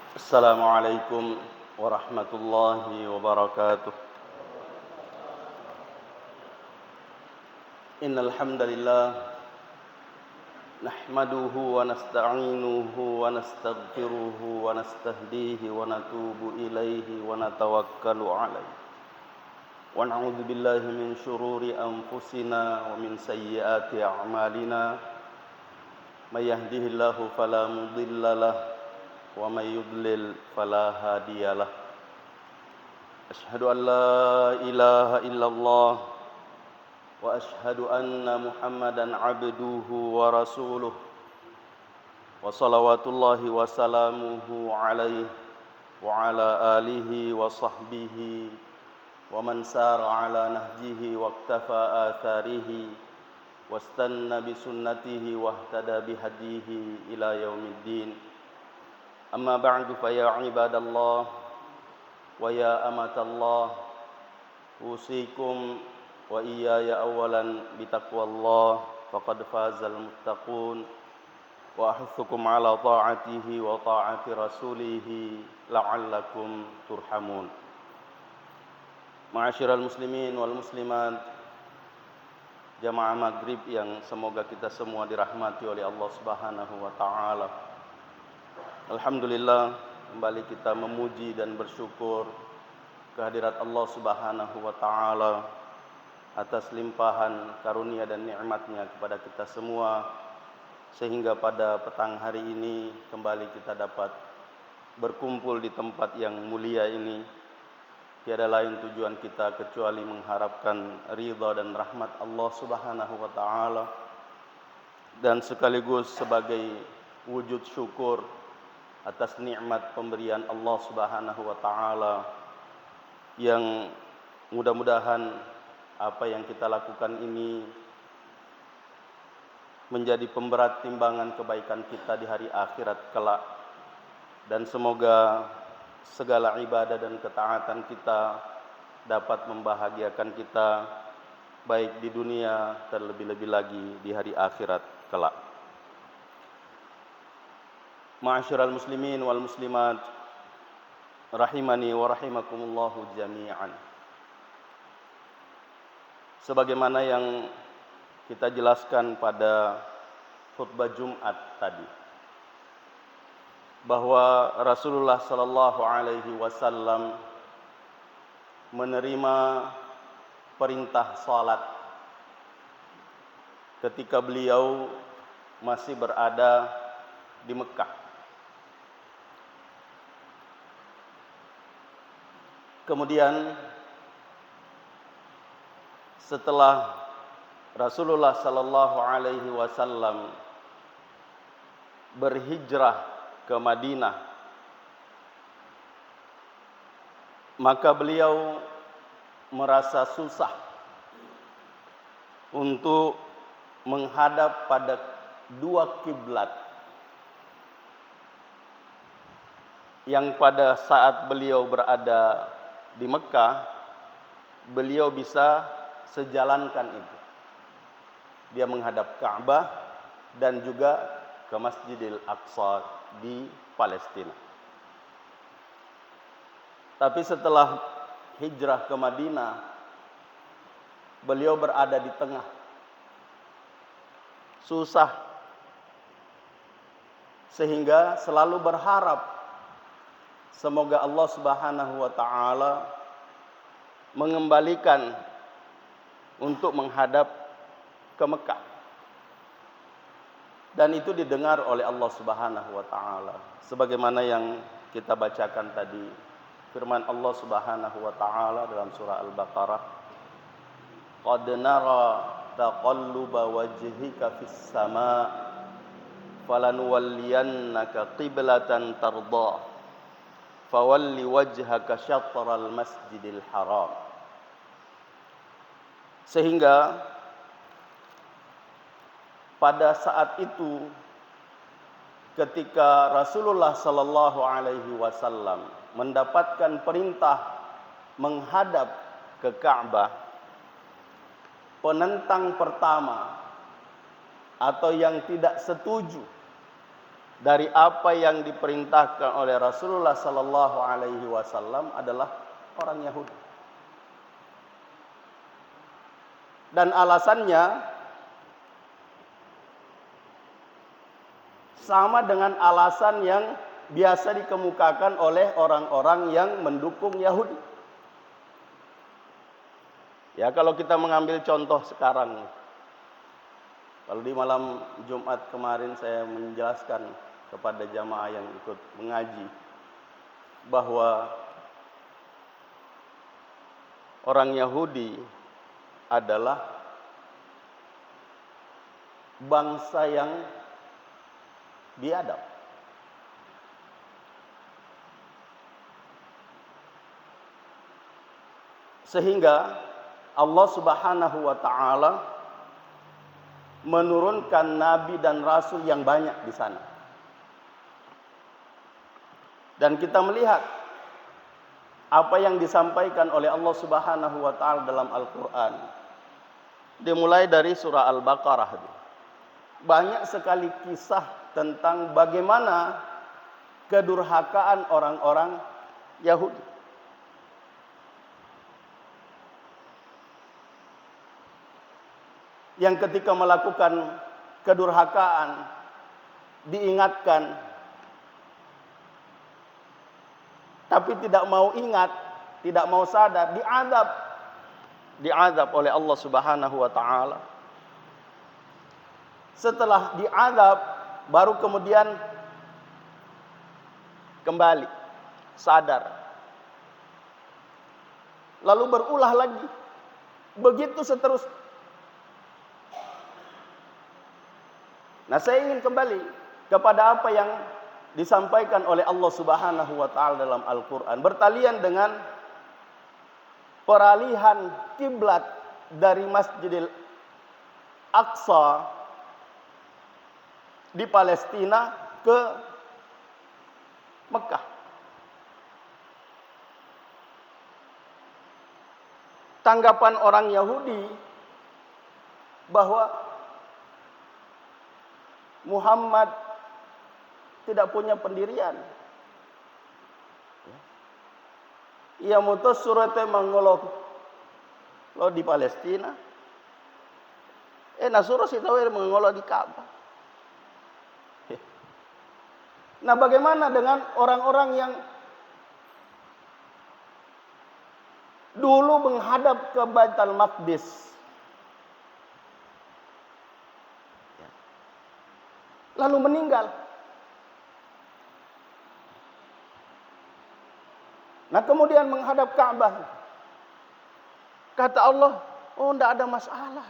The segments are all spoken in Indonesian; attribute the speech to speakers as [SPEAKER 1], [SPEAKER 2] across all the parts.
[SPEAKER 1] Assalamualaikum warahmatullahi wabarakatuh. Innal hamdalillah nahmaduhu wa nasta'inuhu wa nastaghfiruhu wa nastahdihi wa natubu ilaihi wa natawakkalu alaihi. Wa na'udzu billahi min syururi anfusina wa min sayyiati a'malina. May yahdihillahu fala mudilla lahu wa may yudlil fala hadiyalah. Asyhadu an la ilaha illallah wa asyhadu anna Muhammadan abduhu wa rasuluh wa salawatullahi wa salamuhu alaihi wa ala alihi wa sahbihi wa man sara ala nahjihi wa iktafa atharihi wastanna bi sunnatihi wa ihtada bi hadihi ila yaumiddin. Amma ba'du fa ya ibadallah wa ya amatallah, usikum wa iyaya awalan bitaqwallah faqad fazal muttaqun wa ahutsukum ala ta'atihi wa ta'ati rasulih la'allakum turhamun. Ma'asyiral muslimin wal muslimat, jamaah maghrib yang semoga kita semua dirahmati oleh Allah Subhanahu wa taala. Alhamdulillah, kembali kita memuji dan bersyukur kehadirat Allah Subhanahu wa taala atas limpahan karunia dan nikmatnya kepada kita semua, sehingga pada petang hari ini kembali kita dapat berkumpul di tempat yang mulia ini. Tiada lain tujuan kita kecuali mengharapkan ridha dan rahmat Allah Subhanahu wa taala, dan sekaligus sebagai wujud syukur atas nikmat pemberian Allah Subhanahu wa taala, yang mudah-mudahan apa yang kita lakukan ini menjadi pemberat timbangan kebaikan kita di hari akhirat kelak, dan semoga segala ibadah dan ketaatan kita dapat membahagiakan kita baik di dunia, terlebih-lebih lagi di hari akhirat kelak. Ma'asyiral muslimin wal muslimat, rahimani wa rahimakumullahu jami'an. Sebagaimana yang kita jelaskan pada khutbah Jumat tadi, bahwa Rasulullah sallallahu alaihi wasallam menerima perintah salat ketika beliau masih berada di Mekah. Kemudian setelah Rasulullah sallallahu alaihi wasallam berhijrah ke Madinah, maka beliau merasa susah untuk menghadap pada dua kiblat yang pada saat beliau berada di Mekah beliau bisa sejalankan itu. Dia menghadap Ka'bah dan juga ke Masjidil Aqsa di Palestina. Tapi setelah hijrah ke Madinah, beliau berada di tengah. Susah, sehingga selalu berharap semoga Allah Subhanahu wa taala mengembalikan untuk menghadap ke Mekah. Dan itu didengar oleh Allah Subhanahu wa taala, sebagaimana yang kita bacakan tadi, firman Allah Subhanahu wa taala dalam surah Al-Baqarah, qad nara taqalluba wajhika fis sama' falanuwalliyannaka qiblatan tardah fawalli wajhaka syatral masjidil haram. Sehingga pada saat itu ketika Rasulullah sallallahu alaihi wasallam mendapatkan perintah menghadap ke Ka'bah, penentang pertama atau yang tidak setuju dari apa yang diperintahkan oleh Rasulullah sallallahu alaihi wasallam adalah orang Yahudi. Dan alasannya sama dengan alasan yang biasa dikemukakan oleh orang-orang yang mendukung Yahudi. Ya, kalau kita mengambil contoh sekarang, kalau di malam Jumat kemarin saya menjelaskan kepada jamaah yang ikut mengaji bahwa orang Yahudi adalah bangsa yang biadab. Sehingga Allah Subhanahu wa taala menurunkan nabi dan rasul yang banyak di sana. Dan kita melihat apa yang disampaikan oleh Allah Subhanahu wa taala dalam Al-Qur'an. Dimulai dari surah Al-Baqarah. Banyak sekali kisah tentang bagaimana kedurhakaan orang-orang Yahudi. Yang ketika melakukan kedurhakaan diingatkan, tapi tidak mau ingat, tidak mau sadar, diazab oleh Allah Subhanahu wa taala. Setelah diazab, baru kemudian kembali sadar. Lalu berulah lagi. Begitu seterusnya. Nah, saya ingin kembali kepada apa yang disampaikan oleh Allah Subhanahu wa taala dalam Al-Qur'an, bertalian dengan peralihan kiblat dari Masjidil Aqsa di Palestina ke Mekah. Tanggapan orang Yahudi bahwa Muhammad tidak punya pendirian. Ia mutus surate mangolo lo di Palestina. Nasuro sitawe mangolo di Ka'bah. Nah, bagaimana dengan orang-orang yang dulu menghadap ke Baitul Maqdis? Lalu meninggal. Nah, kemudian menghadap Ka'bah. Kata Allah, oh, tidak ada masalah.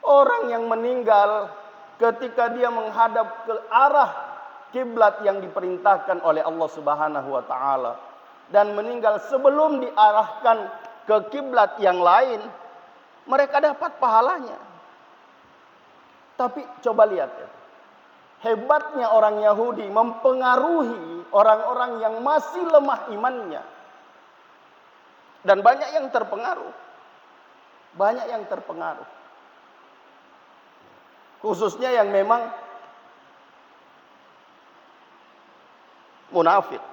[SPEAKER 1] Orang yang meninggal ketika dia menghadap ke arah kiblat yang diperintahkan oleh Allah Subhanahu wa taala dan meninggal sebelum diarahkan ke kiblat yang lain, mereka dapat pahalanya. Tapi coba lihat ya. Hebatnya orang Yahudi mempengaruhi orang-orang yang masih lemah imannya. Dan banyak yang terpengaruh. Banyak yang terpengaruh. Khususnya yang memang munafik.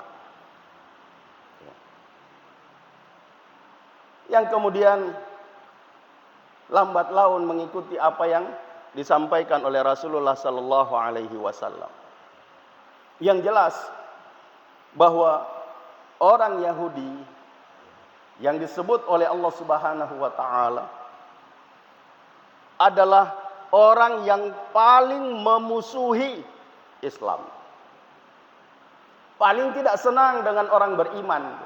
[SPEAKER 1] Yang kemudian lambat laun mengikuti apa yang disampaikan oleh Rasulullah sallallahu alaihi wasallam. Yang jelas bahwa orang Yahudi yang disebut oleh Allah Subhanahu wa taala adalah orang yang paling memusuhi Islam. Paling tidak senang dengan orang beriman.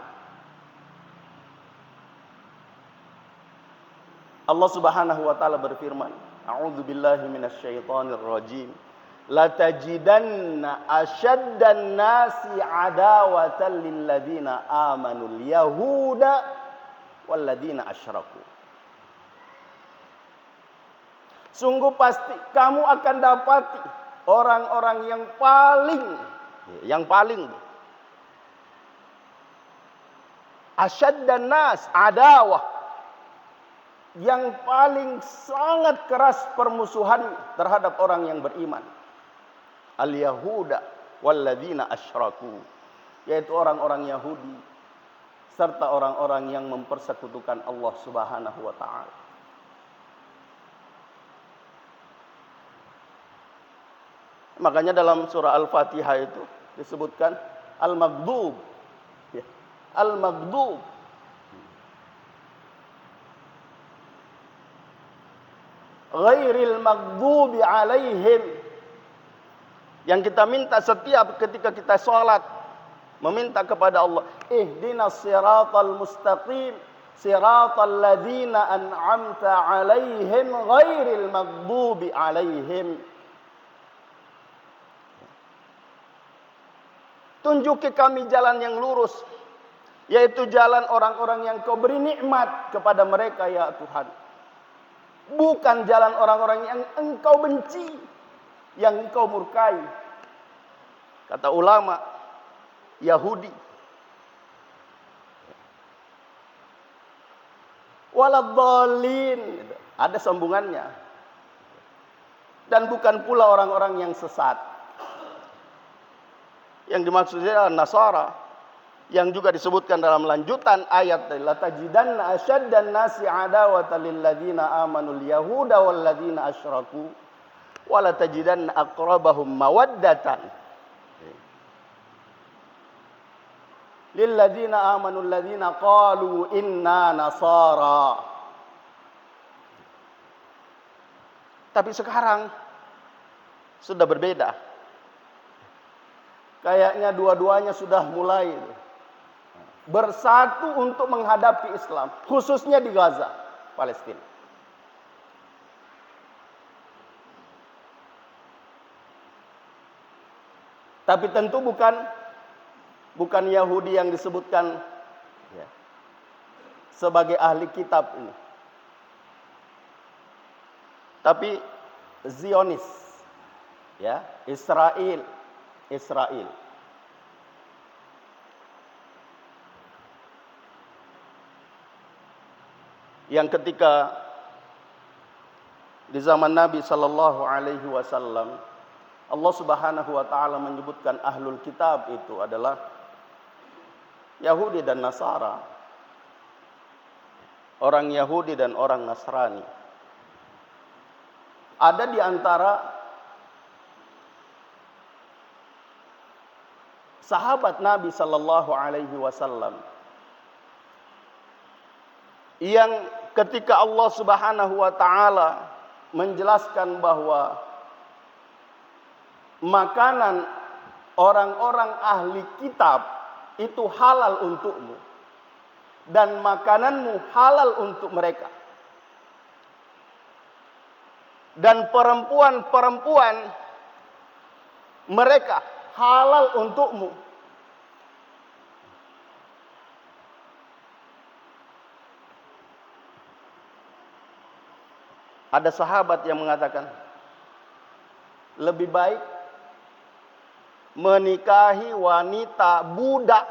[SPEAKER 1] Allah Subhanahu wa taala berfirman, A'udzu billahi minasyaitonir rajim. La tajidanna asyaddan nasi adawatan lil ladzina amanul yahuda wal ladzina asyraku. Sungguh pasti kamu akan dapati orang-orang yang paling asyaddan nas adawah, yang paling sangat keras permusuhan terhadap orang yang beriman. al-yahuda walladzina asyraku, yaitu orang-orang Yahudi serta orang-orang yang mempersekutukan Allah Subhanahu wa taala. Makanya dalam surah Al-Fatihah itu disebutkan al-maghdub, ya, al-maghdub. Ghairil maghdubi alaihim. Yang kita minta setiap ketika kita sholat, meminta kepada Allah, ihdinas siratal mustaqim, siratal ladzina an'amta alaihim ghairil maghdubi alaihim. Tunjuki kami jalan yang lurus, yaitu jalan orang-orang yang Kau beri nikmat kepada mereka ya Tuhan. Bukan jalan orang-orang yang Engkau benci, yang Engkau murkai. Kata ulama Yahudi, waladhdallin, ada sambungannya. Dan bukan pula orang-orang yang sesat. Yang dimaksudnya adalah Nasara, yang juga disebutkan dalam lanjutan ayat, la tajidanna asyaddan nasi adawatan lil ladzina amanul yahuda wal ladzina asyraku wa la tajidanna aqrabahum mawaddatan lil ladzina amanul ladzina qalu inna nasara. Tapi sekarang sudah berbeda. Kayaknya dua-duanya sudah mulai bersatu untuk menghadapi Islam, khususnya di Gaza, Palestina. Tapi tentu bukan Yahudi yang disebutkan ya, sebagai ahli kitab ini, tapi Zionis, ya, Israel. Yang ketika di zaman Nabi sallallahu alaihi wasallam, Allah Subhanahu wa taala menyebutkan ahlul kitab itu adalah Yahudi dan Nasara. Orang Yahudi dan orang Nasrani. Ada di antara sahabat Nabi sallallahu alaihi wasallam yang ketika Allah Subhanahu wa taala menjelaskan bahwa makanan orang-orang ahli kitab itu halal untukmu dan makananmu halal untuk mereka, dan perempuan-perempuan mereka halal untukmu. Ada sahabat yang mengatakan, lebih baik menikahi wanita budak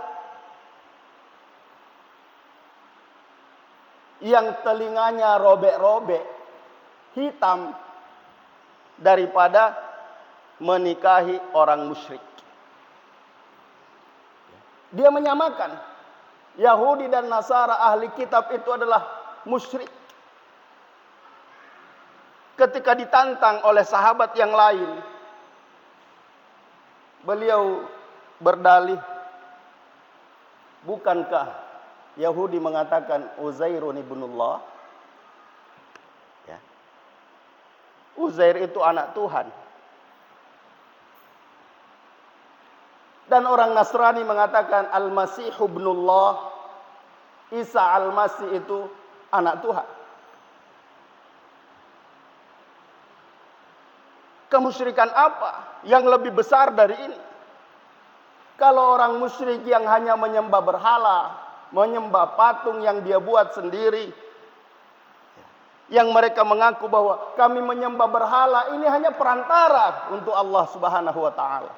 [SPEAKER 1] yang telinganya robek-robek, hitam, daripada menikahi orang musyrik. Dia menyamakan Yahudi dan Nasara ahli kitab itu adalah musyrik. Ketika ditantang oleh sahabat yang lain, beliau berdalih, bukankah Yahudi mengatakan Uzairun ibnullah? Ya. Uzair itu anak Tuhan. Dan orang Nasrani mengatakan Al-Masih ibnullah, Isa Al-Masih itu anak Tuhan. Kemusyrikan apa yang lebih besar dari ini? Kalau orang musyrik yang hanya menyembah berhala, menyembah patung yang dia buat sendiri, yang mereka mengaku bahwa kami menyembah berhala, ini hanya perantara untuk Allah Subhanahu wa taala.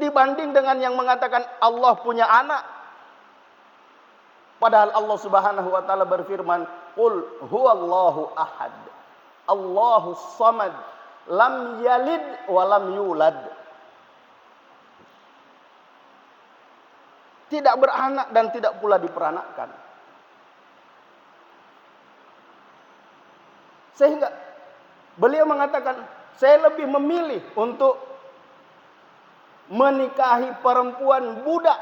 [SPEAKER 1] Dibanding dengan yang mengatakan Allah punya anak. Padahal Allah Subhanahu wa taala berfirman, "Qul huwallahu ahad." Allahus samad, lam yalid wa lam yulad. Tidak beranak dan tidak pula diperanakkan. Sehingga beliau mengatakan, saya lebih memilih untuk menikahi perempuan budak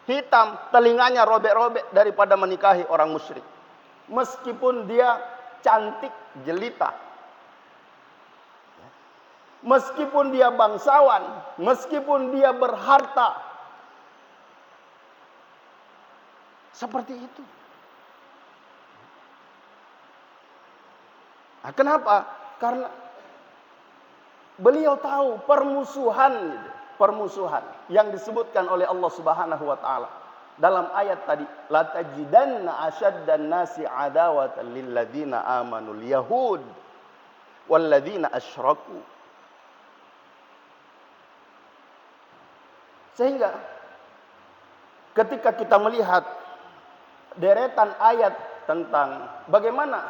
[SPEAKER 1] hitam, telinganya robek-robek, daripada menikahi orang musyrik. Meskipun dia cantik jelita, meskipun dia bangsawan, meskipun dia berharta. Seperti itu. Nah, kenapa? Karena beliau tahu permusuhan yang disebutkan oleh Allah Subhanahu wa taala dalam ayat tadi, la tajidanna asyaddan nasi adawatan lil ladzina amanul yahud wal ladzina asyraku. Sehingga ketika kita melihat deretan ayat tentang bagaimana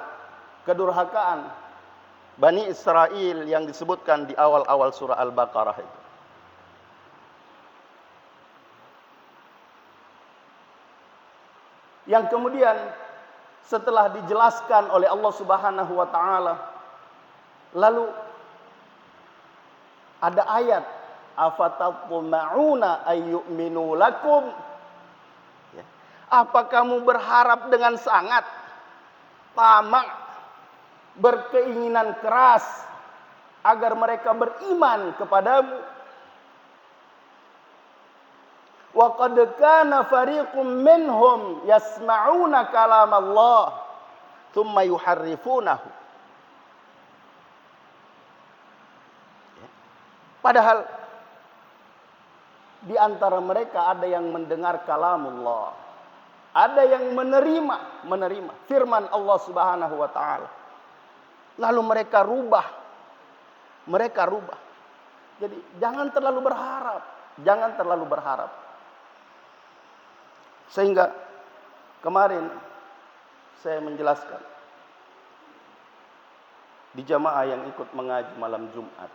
[SPEAKER 1] kedurhakaan Bani Israel yang disebutkan di awal-awal surah Al-Baqarah itu, yang kemudian setelah dijelaskan oleh Allah Subhanahu wa taala, lalu ada ayat, afatatma'una ayyuminu lakum. Apa kamu berharap dengan sangat, tamak, berkeinginan keras agar mereka beriman kepadamu? Wa qad kana fariqum minhum yasma'una kalam Allah thumma yuharrifunahu. Padahal di antara mereka ada yang mendengar kalamullah, ada yang menerima firman Allah Subhanahu wa taala. Lalu mereka rubah. Jadi jangan terlalu berharap. Sehingga kemarin saya menjelaskan di jamaah yang ikut mengaji malam Jumat,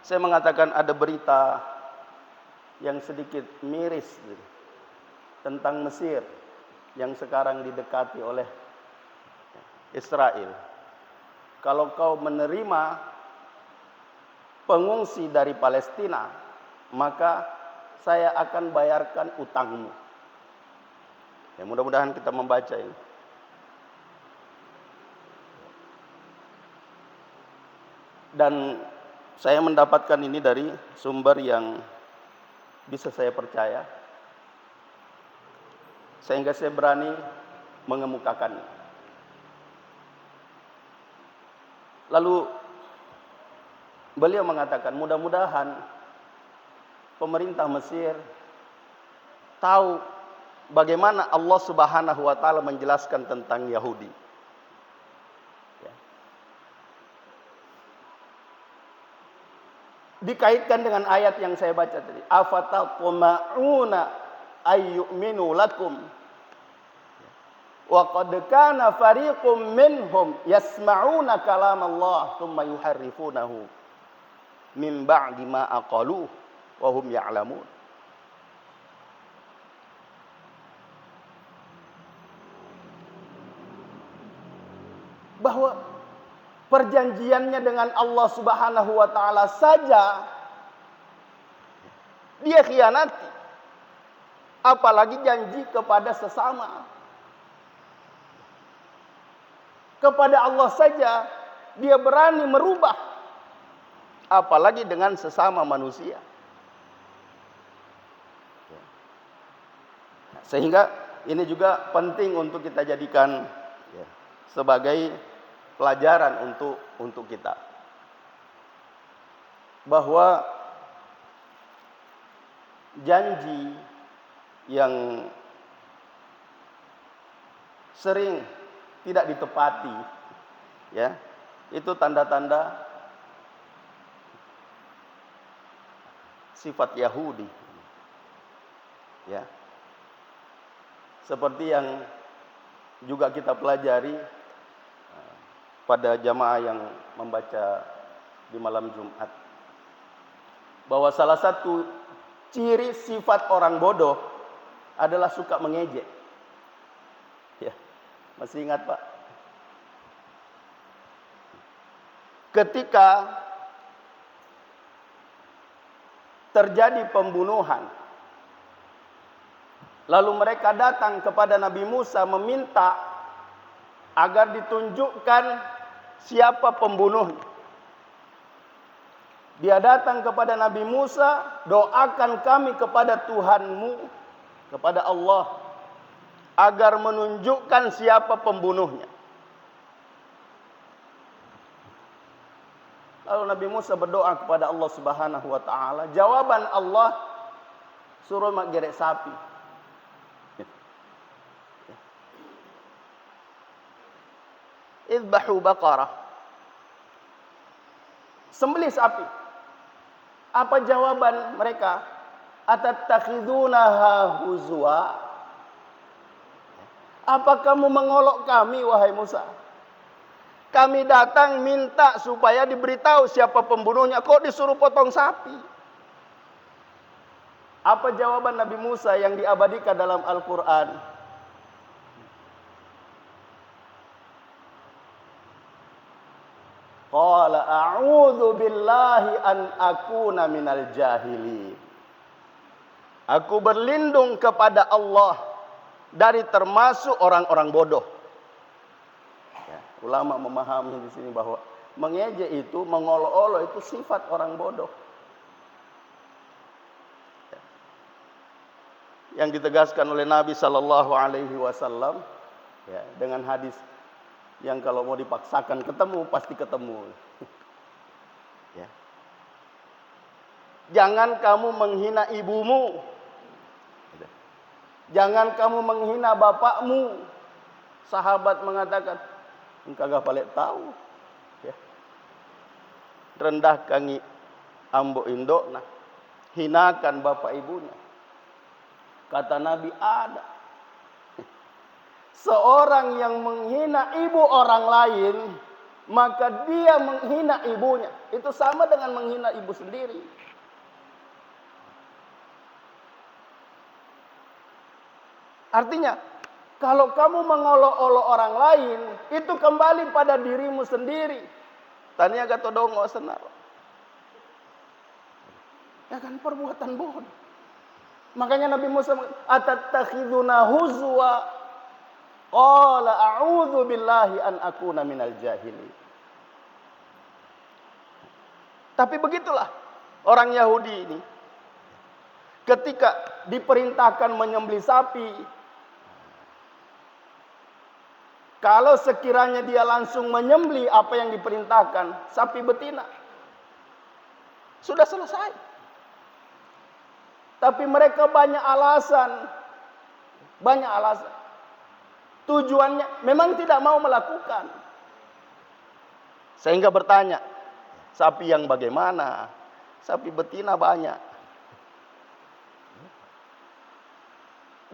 [SPEAKER 1] saya mengatakan ada berita yang sedikit miris tentang Mesir yang sekarang didekati oleh Israel. Kalau kau menerima pengungsi dari Palestina, maka saya akan bayarkan utangmu. Ya, mudah-mudahan kita membaca ini. Dan saya mendapatkan ini dari sumber yang bisa saya percaya, sehingga saya berani mengemukakannya. Lalu beliau mengatakan, mudah-mudahan pemerintah Mesir tahu bagaimana Allah Subhanahu wa taala menjelaskan tentang Yahudi. Ya. Dikaitkan dengan ayat yang saya baca tadi, afatatma'una ayyuminu lakum wa qad kana fariqum minhum yasma'una kalam Allah thumma yuharrifunahu min ba'di ma aqaluhu wa hum ya'lamun. Bahwa perjanjiannya dengan Allah Subhanahu wa taala saja dia khianati, apalagi janji kepada sesama. Kepada Allah saja dia berani merubah, apalagi dengan sesama manusia. Sehingga ini juga penting untuk kita jadikan sebagai pelajaran untuk kita, bahwa janji yang sering tidak ditepati, ya, itu tanda-tanda sifat Yahudi, ya. Seperti yang juga kita pelajari pada jamaah yang membaca di malam Jumat, bahwa salah satu ciri sifat orang bodoh adalah suka mengejek. Ya, masih ingat Pak? Ketika terjadi pembunuhan, lalu mereka datang kepada Nabi Musa meminta agar ditunjukkan siapa pembunuhnya. Dia datang kepada Nabi Musa, doakan kami kepada Tuhanmu, kepada Allah, agar menunjukkan siapa pembunuhnya. Lalu Nabi Musa berdoa kepada Allah Subhanahu wa taala. Jawaban Allah, suruh mak gerek sapi. Idbahu baqarah. Sembelih sapi. Apa jawaban mereka? Atattakhidunaha huzwa? Apa kamu mengolok kami wahai Musa? Kami datang minta supaya diberitahu siapa pembunuhnya, kok disuruh potong sapi? Apa jawaban Nabi Musa yang diabadikan dalam Al-Quran? Qala a'udzu billahi an akuna minal jahilin. Aku berlindung kepada Allah dari termasuk orang-orang bodoh. Ulama memahami di sini bahwa mengejek itu, mengolok-olok itu sifat orang bodoh. Yang ditegaskan oleh Nabi Sallallahu Alaihi Wasallam dengan hadis yang kalau mau dipaksakan ketemu pasti ketemu. Ya. Jangan kamu menghina ibumu, jangan kamu menghina bapakmu. Sahabat mengatakan, engkau gak paling tahu. Ya. Rendahkan ambo indok, nah, hinakan bapak ibunya. Kata Nabi, ada seorang yang menghina ibu orang lain, maka dia menghina ibunya. Itu sama dengan menghina ibu sendiri. Artinya, kalau kamu mengolok-olok orang lain, itu kembali pada dirimu sendiri. Tania gato dongo senar. Ya kan perbuatan bodoh. Makanya Nabi Musa atattakhiduna huzwa. Qala a'udzu billahi an akuna minal jahilin. Tapi begitulah orang Yahudi ini. Ketika diperintahkan menyembelih sapi, kalau sekiranya dia langsung menyembelih apa yang diperintahkan, sapi betina, sudah selesai. Tapi mereka banyak alasan. Banyak alasan. Tujuannya memang tidak mau melakukan. Sehingga bertanya, sapi yang bagaimana? Sapi betina banyak.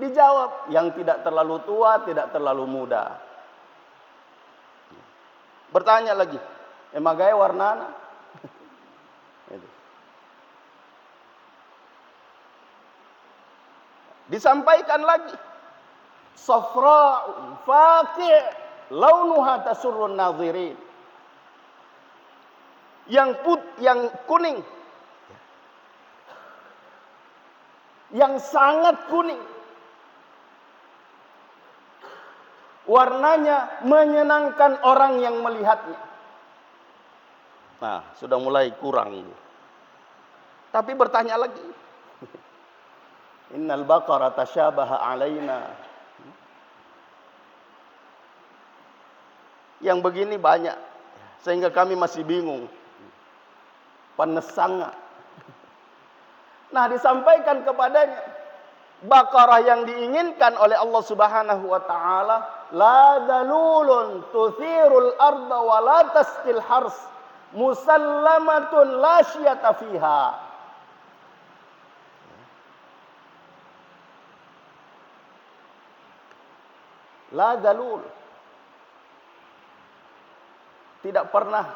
[SPEAKER 1] Dijawab, yang tidak terlalu tua, tidak terlalu muda. Bertanya lagi, emagai warnana? Disampaikan lagi, safra'un faqi' launuha tasurrun nadhirin. Yang kuning, yang sangat kuning, warnanya menyenangkan orang yang melihatnya. Nah, sudah mulai kurang. Tapi bertanya lagi, innal baqara tasyabaha alaina. Yang begini banyak, sehingga kami masih bingung. Panesanga. Nah, disampaikan kepadanya, Baqarah yang diinginkan oleh Allah Subhanahu wa taala, la dalulun tuthirul arda wa la tasqil hars, musallamatun la syiyata fiha. La dalul. tidak pernah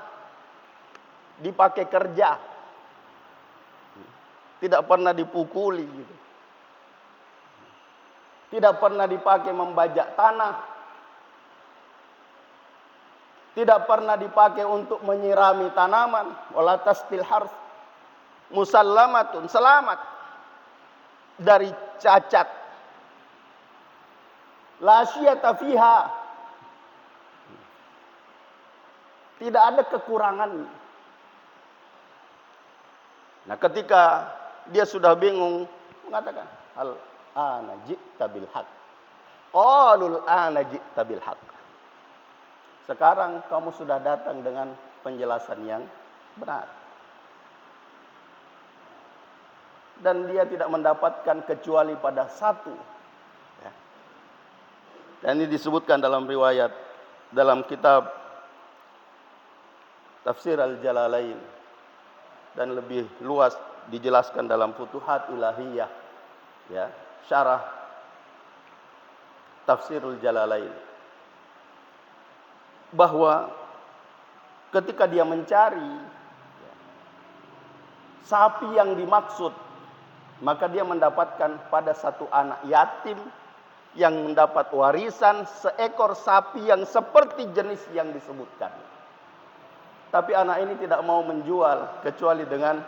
[SPEAKER 1] dipakai kerja, tidak pernah dipukuli gitu. Tidak pernah dipakai membajak tanah, tidak pernah dipakai untuk menyirami tanaman. Wala tasqil harth, musallamatun, selamat dari cacat. La syiyata fiha, tidak ada kekurangan. Nah, ketika dia sudah bingung, mengatakan, al-ana ji'ta bil haq. Qalul ana ji'ta bil haq. Sekarang kamu sudah datang dengan penjelasan yang benar. Dan dia tidak mendapatkan kecuali pada satu. Ya. Dan ini disebutkan dalam riwayat, dalam kitab Tafsir Al-Jalalain, dan lebih luas dijelaskan dalam Futuhat Ilahiyah, ya, syarah Tafsirul Jalalain, bahwa ketika dia mencari sapi yang dimaksud, maka dia mendapatkan pada satu anak yatim yang mendapat warisan seekor sapi yang seperti jenis yang disebutkan. Tapi anak ini tidak mau menjual kecuali dengan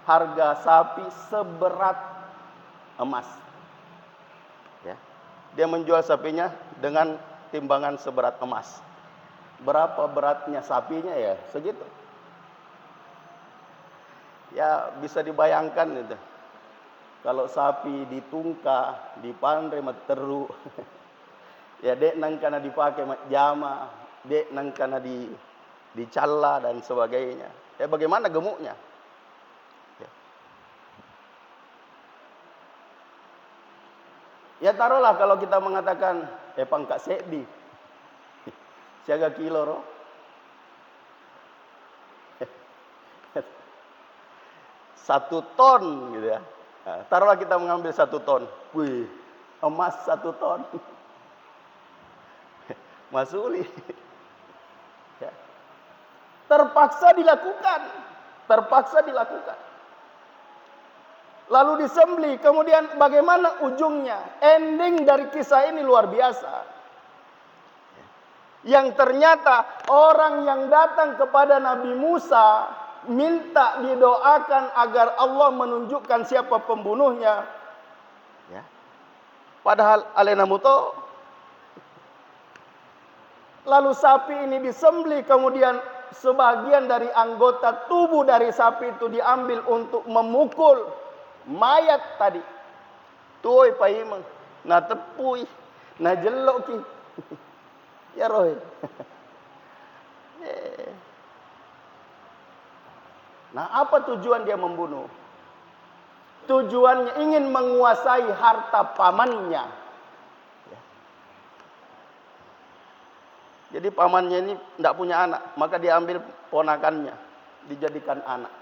[SPEAKER 1] harga sapi seberat emas. Ya. Dia menjual sapinya dengan timbangan seberat emas. Berapa beratnya sapinya ya? Segitu. Ya bisa dibayangkan itu. Kalau sapi ditungka, dipandre materu, ya dek nang kana dipakai jama, dek nang kana dicalla dan sebagainya. Ya bagaimana gemuknya? Ya. Ya taruhlah kalau kita mengatakan pangkat sedi. Siaga kilo roh. 1 ton gitu ya. Nah, taruhlah kita mengambil 1 ton. Wih, emas 1 ton. Masuli. Ya. Terpaksa dilakukan. Lalu disembelih. Kemudian bagaimana ujungnya? Ending dari kisah ini luar biasa. Yang ternyata orang yang datang kepada Nabi Musa minta didoakan agar Allah menunjukkan siapa pembunuhnya. Ya. Padahal alena muto. Lalu sapi ini disembelih, kemudian sebagian dari anggota tubuh dari sapi itu diambil untuk memukul mayat tadi. Tuoi paimang, na tepui, na jelok ki. Ya roh. Nah, apa tujuan dia membunuh? Tujuannya ingin menguasai harta pamannya. Ya. Jadi pamannya ini tidak punya anak, maka dia ambil ponakannya, dijadikan anak.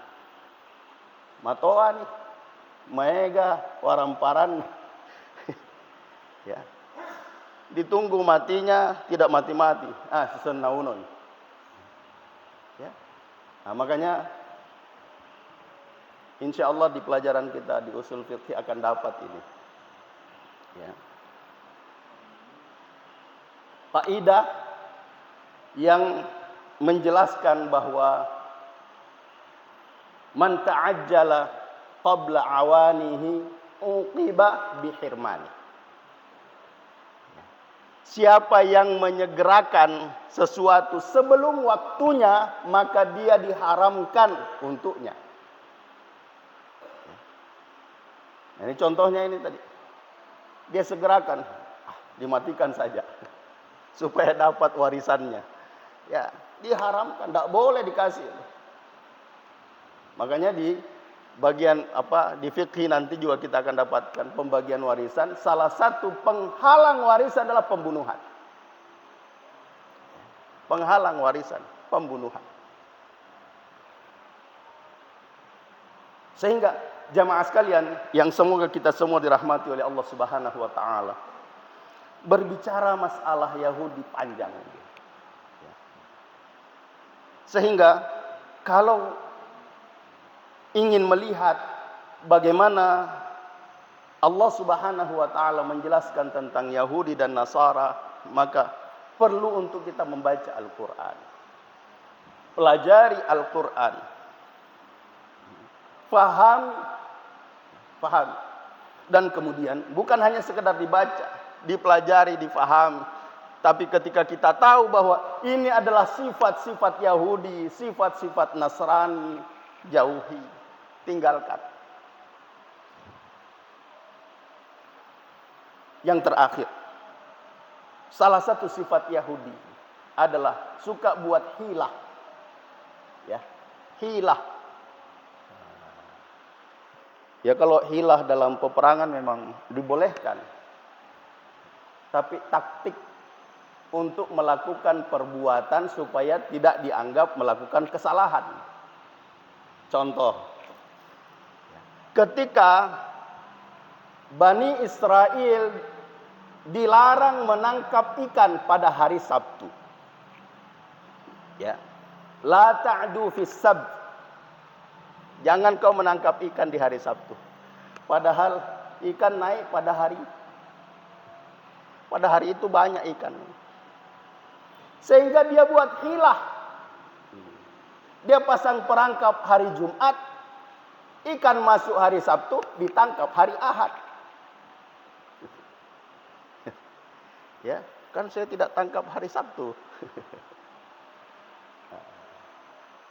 [SPEAKER 1] Matoa nih, maega, waramparan. Ya. Ditunggu matinya, tidak mati-mati. Sisen naunon. Ya. Nah, makanya insya Allah di pelajaran kita di usul fikih akan dapat ini. Ya. Kaidah yang menjelaskan bahwa man ta'ajjala qabla awanihi uqiba bihirmani. Siapa yang menyegerakan sesuatu sebelum waktunya, maka dia diharamkan untuknya. Nah, ini contohnya ini tadi. Dia segerakan, dimatikan saja supaya dapat warisannya. Ya, diharamkan, tidak boleh dikasih. Makanya di bagian di fikih nanti juga kita akan dapatkan pembagian warisan. Salah satu penghalang warisan adalah pembunuhan. Penghalang warisan, pembunuhan. Sehingga jamaah sekalian yang semoga kita semua dirahmati oleh Allah Subhanahu wa taala, berbicara masalah Yahudi panjang. Sehingga kalau ingin melihat bagaimana Allah Subhanahu wa taala menjelaskan tentang Yahudi dan Nasara, maka perlu untuk kita membaca Al-Qur'an. Pelajari Al-Qur'an. Fahami. Dan kemudian bukan hanya sekedar dibaca, dipelajari, difahami, tapi ketika kita tahu bahwa ini adalah sifat-sifat Yahudi, sifat-sifat Nasrani, jauhi, tinggalkan. Yang terakhir, salah satu sifat Yahudi adalah suka buat hilah. Ya, hilah. Ya, kalau hilah dalam peperangan memang dibolehkan. Tapi taktik untuk melakukan perbuatan supaya tidak dianggap melakukan kesalahan. Contoh, ketika Bani Israel dilarang menangkap ikan pada hari Sabtu. Ya. La ta'du fis sabt. Jangan kau menangkap ikan di hari Sabtu. Padahal ikan naik pada hari itu banyak ikan. Sehingga dia buat hilah. Dia pasang perangkap hari Jumat, ikan masuk hari Sabtu, ditangkap hari Ahad. Ya, kan saya tidak tangkap hari Sabtu.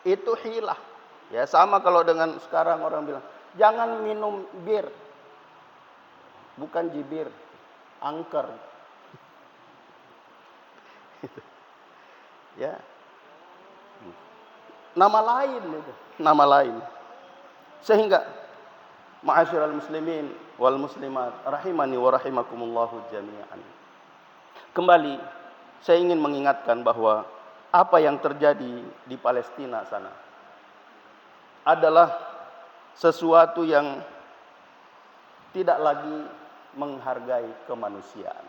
[SPEAKER 1] Itu hilah. Ya, sama kalau dengan sekarang orang bilang, jangan minum bir. Bukan jibir, angker. Ya. Nama lain itu, nama lain. Sehingga ma'asyiral muslimin wal muslimat rahimani wa rahimakumullahu jami'an. Kembali saya ingin mengingatkan bahwa apa yang terjadi di Palestina sana adalah sesuatu yang tidak lagi menghargai kemanusiaan.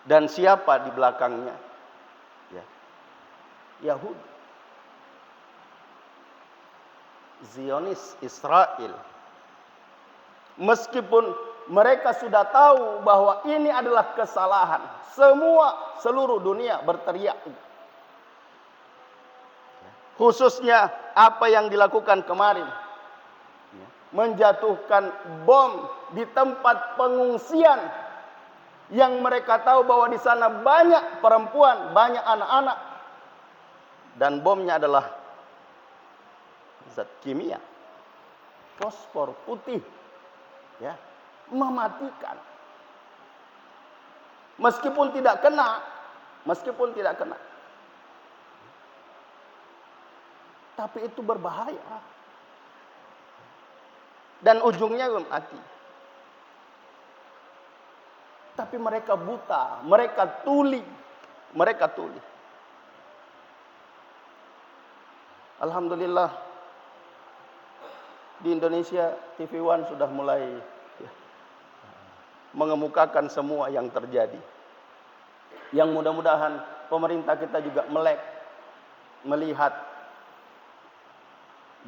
[SPEAKER 1] Dan siapa di belakangnya? Ya. Yahudi. Zionis Israel. Meskipun mereka sudah tahu bahwa ini adalah kesalahan, seluruh dunia berteriak. Khususnya apa yang dilakukan kemarin, menjatuhkan bom di tempat pengungsian yang mereka tahu bahwa di sana banyak perempuan, banyak anak-anak, dan bomnya adalah zat kimia, fosfor putih, ya, mematikan. Meskipun tidak kena, tapi itu berbahaya. Dan ujungnya mati. Tapi mereka buta, mereka tuli. Alhamdulillah di Indonesia TV One sudah mulai mengemukakan semua yang terjadi. Yang mudah-mudahan pemerintah kita juga melek, melihat,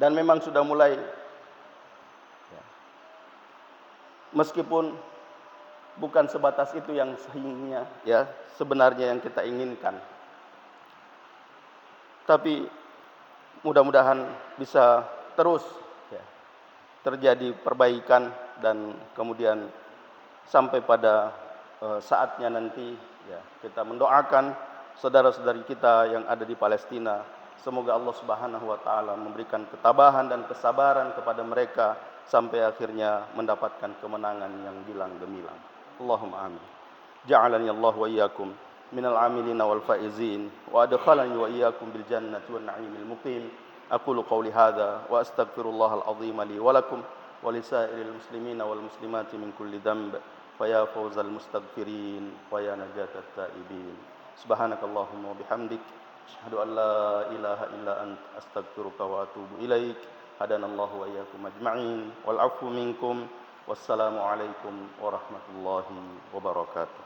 [SPEAKER 1] dan memang sudah mulai, meskipun bukan sebatas itu yang sebenarnya yang kita inginkan, tapi mudah-mudahan bisa terus terjadi perbaikan, dan kemudian sampai pada saatnya nanti kita mendoakan saudara-saudari kita yang ada di Palestina. Semoga Allah Subhanahu wa taala memberikan ketabahan dan kesabaran kepada mereka sampai akhirnya mendapatkan kemenangan yang gilang gemilang. Allahumma amin. Ja'alani Allah wa iyyakum minal amilina wal faizin wa adkhalani wa iyyakum bil jannati wan na'imil muqim. Aqulu qawli hadza wa astaghfirullahal azim li wa lakum wa lisairil muslimina wal muslimati min kulli dhanb. Faya fawzal mustaghfirin wa ya najatat taibin. Subhanakallahumma wa bihamdik asyhadu an la ilaha illa ant astaghfiruka wa atubu ilaik. Hadanallahu wa iyyakum ajma'in wal 'afwu minkum. Wassalamu alaikum warahmatullahi wabarakatuh.